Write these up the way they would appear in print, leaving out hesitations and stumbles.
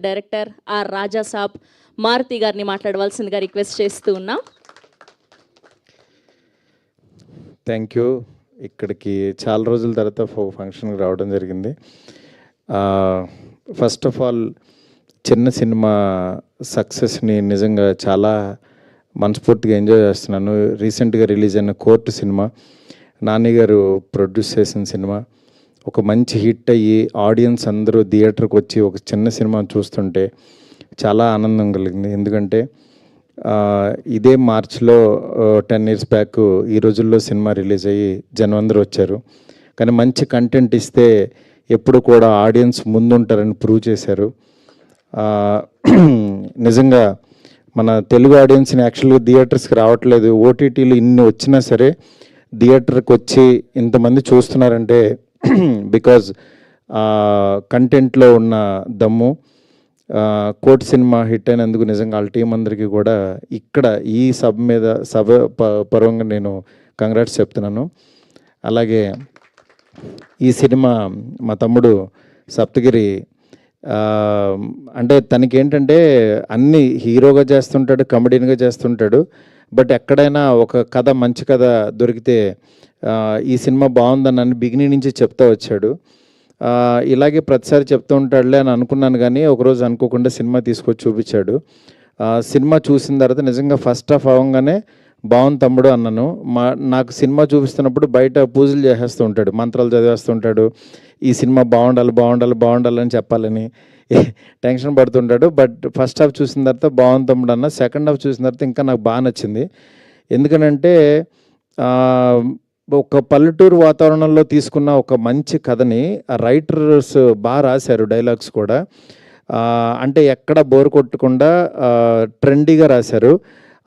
Director are రాజా సాబ్ మారుతి గారిని మాట్లాడవలసిందిగా request చేస్తూ ఉన్నాం. Thank you. ఇక్కడికి చాలా రోజుల తర్వాత ఫంక్షన్కి రావడం జరిగింది. ఫస్ట్ ఆఫ్ ఆల్ చిన్న సినిమా సక్సెస్ని నిజంగా చాలా మనస్ఫూర్తిగా ఎంజాయ్ చేస్తున్నాను. రీసెంట్గా రిలీజ్ అయిన కోర్టు సినిమా నాని గారు ప్రొడ్యూస్ చేసిన సినిమా ఒక మంచి హిట్ అయ్యి ఆడియన్స్ అందరూ థియేటర్కి వచ్చి ఒక చిన్న సినిమా చూస్తుంటే చాలా ఆనందం కలిగింది. ఎందుకంటే ఇదే మార్చ్లో 10 years బ్యాక్ ఈ రోజుల్లో సినిమా రిలీజ్ అయ్యి జనం అందరూ వచ్చారు. కానీ మంచి కంటెంట్ ఇస్తే ఎప్పుడు కూడా ఆడియన్స్ ముందుంటారని ప్రూవ్ చేశారు. నిజంగా మన తెలుగు ఆడియన్స్ని యాక్చువల్గా థియేటర్స్కి రావట్లేదు, ఓటీటీలు ఇన్ని వచ్చినా సరే థియేటర్కి వచ్చి ఇంతమంది చూస్తున్నారంటే బికాజ్ కంటెంట్లో ఉన్న దమ్ము. కోర్ట్ సినిమా హిట్ అయినందుకు నిజంగా వాళ్ళ టీం అందరికీ కూడా ఇక్కడ ఈ సభ పరంగా నేను కంగ్రాట్స్ చెప్తున్నాను. అలాగే ఈ సినిమా మా తమ్ముడు సప్తగిరి అంటే తనకి ఏంటంటే అన్ని హీరోగా చేస్తుంటాడు, కమెడీన్గా చేస్తుంటాడు. బట్ ఎక్కడైనా ఒక కథ మంచి కథ దొరికితే ఈ సినిమా బాగుందని నన్ను బిగినింగ్ నుంచి చెప్తా వచ్చాడు. ఇలాగే ప్రతిసారి చెప్తూ ఉంటాడులే అని అనుకున్నాను, కానీ ఒకరోజు అనుకోకుండా సినిమా తీసుకొచ్చి చూపించాడు. సినిమా చూసిన తర్వాత నిజంగా ఫస్ట్ హాఫ్ అవ్వగానే బాగుంది తమ్ముడు అన్నాను. నాకు సినిమా చూపిస్తున్నప్పుడు బయట పూజలు చేసేస్తూ ఉంటాడు, మంత్రాలు చదివేస్తుంటాడు, ఈ సినిమా బాగుండాలని చెప్పాలని టెన్షన్ పడుతుంటాడు. బట్ ఫస్ట్ హాఫ్ చూసిన తర్వాత బాగుంది తమ్ముడు అన్న. సెకండ్ హాఫ్ చూసిన తర్వాత ఇంకా నాకు బాగా నచ్చింది. ఎందుకనంటే ఒక పల్లెటూరు వాతావరణంలో తీసుకున్న ఒక మంచి కథని రైటర్స్ బాగా రాశారు, డైలాగ్స్ కూడా అంటే ఎక్కడ బోర్ కొట్టకుండా ట్రెండీగా రాశారు.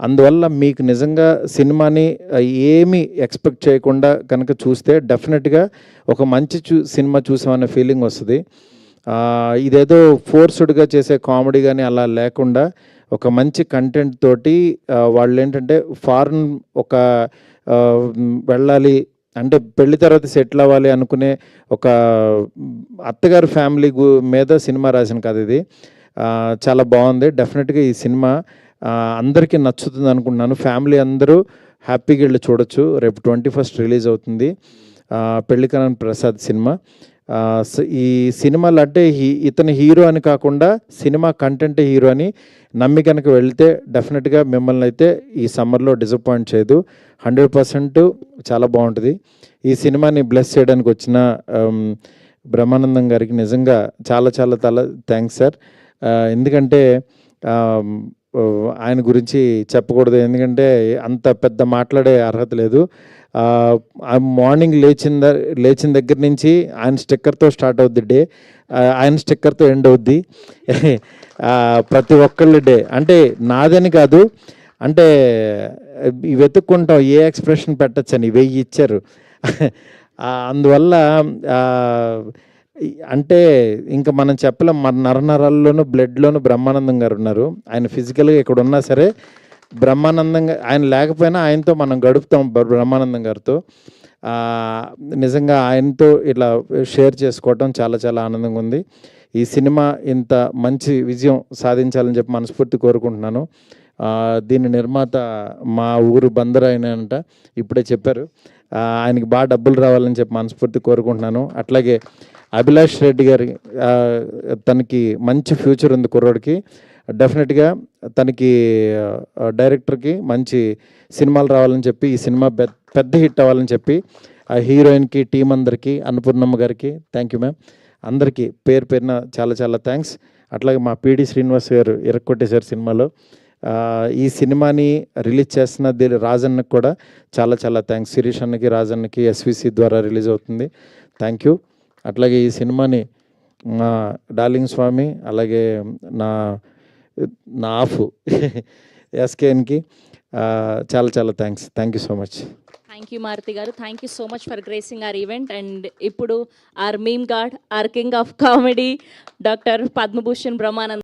అందువల్ల మీకు నిజంగా సినిమాని ఏమీ ఎక్స్పెక్ట్ చేయకుండా కనుక చూస్తే డెఫినెట్గా ఒక మంచి సినిమా చూసామనే ఫీలింగ్ వస్తుంది. ఇదేదో ఫోర్స్డ్గా చేసే కామెడీ కానీ అలా లేకుండా ఒక మంచి కంటెంట్ తోటి వాళ్ళు ఏంటంటే ఫారెన్ ఒక వెళ్ళాలి అంటే పెళ్లి తర్వాత సెటిల్ అవ్వాలి అనుకునే ఒక అత్తగారి ఫ్యామిలీ మీద సినిమా రాసిన కథ ఇది. చాలా బాగుంది. డెఫినెట్గా ఈ సినిమా అందరికీ నచ్చుతుంది అనుకుంటున్నాను. ఫ్యామిలీ అందరూ హ్యాపీగా వెళ్ళి చూడొచ్చు. రేపు 21st రిలీజ్ అవుతుంది పెళ్లికరణ్ ప్రసాద్ సినిమా. ఈ సినిమాలు అంటే ఇతని హీరో అని కాకుండా సినిమా కంటెంటే హీరో అని నమ్మి కనుక వెళ్తే డెఫినెట్గా మిమ్మల్ని అయితే ఈ సమ్మర్లో డిసప్పాయింట్ చేయదు. 100% చాలా బాగుంటుంది. ఈ సినిమాని బ్లెస్ చేయడానికి వచ్చిన బ్రహ్మానందం గారికి నిజంగా చాలా థ్యాంక్స్ సార్. ఎందుకంటే ఆయన గురించి చెప్పకూడదు, ఎందుకంటే అంత పెద్ద మాట్లాడే అర్హత లేదు. మార్నింగ్ లేచిన దగ్గర నుంచి ఆయన స్టిక్కర్తో స్టార్ట్ అవుద్ది డే, ఆయన స్టిక్కర్తో ఎండ్ అవుద్ది ప్రతి ఒక్కళ్ళ డే. అంటే నాదని కాదు, అంటే వెతుక్కుంటాం ఏ ఎక్స్ప్రెషన్ పెట్టచ్చని 1000 ఇచ్చారు. అందువల్ల అంటే ఇంకా మనం చెప్పలేం. మన నరనరాల్లోనూ బ్లడ్లోనూ బ్రహ్మానందం గారు ఉన్నారు. ఆయన ఫిజికల్గా ఇక్కడ ఉన్నా సరే బ్రహ్మానందంగా ఆయన లేకపోయినా ఆయనతో మనం గడుపుతాం బ్రహ్మానందం గారితో. నిజంగా ఆయనతో ఇట్లా షేర్ చేసుకోవటం చాలా ఆనందంగా ఉంది. ఈ సినిమా ఇంత మంచి విజయం సాధించాలని చెప్పి మనస్ఫూర్తి కోరుకుంటున్నాను. దీని నిర్మాత మా ఊరు బందర్ అయినంట, ఇప్పుడే చెప్పారు. ఆయనకి బాగా డబ్బులు రావాలని చెప్పి మనస్ఫూర్తి కోరుకుంటున్నాను. అట్లాగే అభిలాష్ రెడ్డి గారి తనకి మంచి ఫ్యూచర్ ఉంది కుర్రోడికి. డెఫినెట్గా తనకి డైరెక్టర్కి మంచి సినిమాలు రావాలని చెప్పి ఈ సినిమా పెద్ద హిట్ అవ్వాలని చెప్పి ఆ హీరోయిన్కి టీం అందరికీ అన్నపూర్ణమ్మ గారికి థ్యాంక్ యూ మ్యామ్. అందరికీ పేరున చాలా థ్యాంక్స్. అట్లాగే మా పిడి శ్రీనివాస్ గారు ఇరక్కొట్టేశారు సినిమాలో. ఈ సినిమాని రిలీజ్ చేస్తున్న రాజన్నకి కూడా చాలా థ్యాంక్స్. శిరీష్ అన్నకి, రాజన్నకి ఎస్విసి ద్వారా రిలీజ్ అవుతుంది. Thank you. అట్లాగే ఈ సినిమాని మా డార్లింగ్ స్వామి, అలాగే నా ఆఫ్ ఎస్కేఎన్కి చాలా thanks. Thank you so much. Thank you Maruti గారు. Thank you so much for gracing our event. And ఇప్పుడు our meme god, our king of comedy doctor Padmabhushan Brahmanand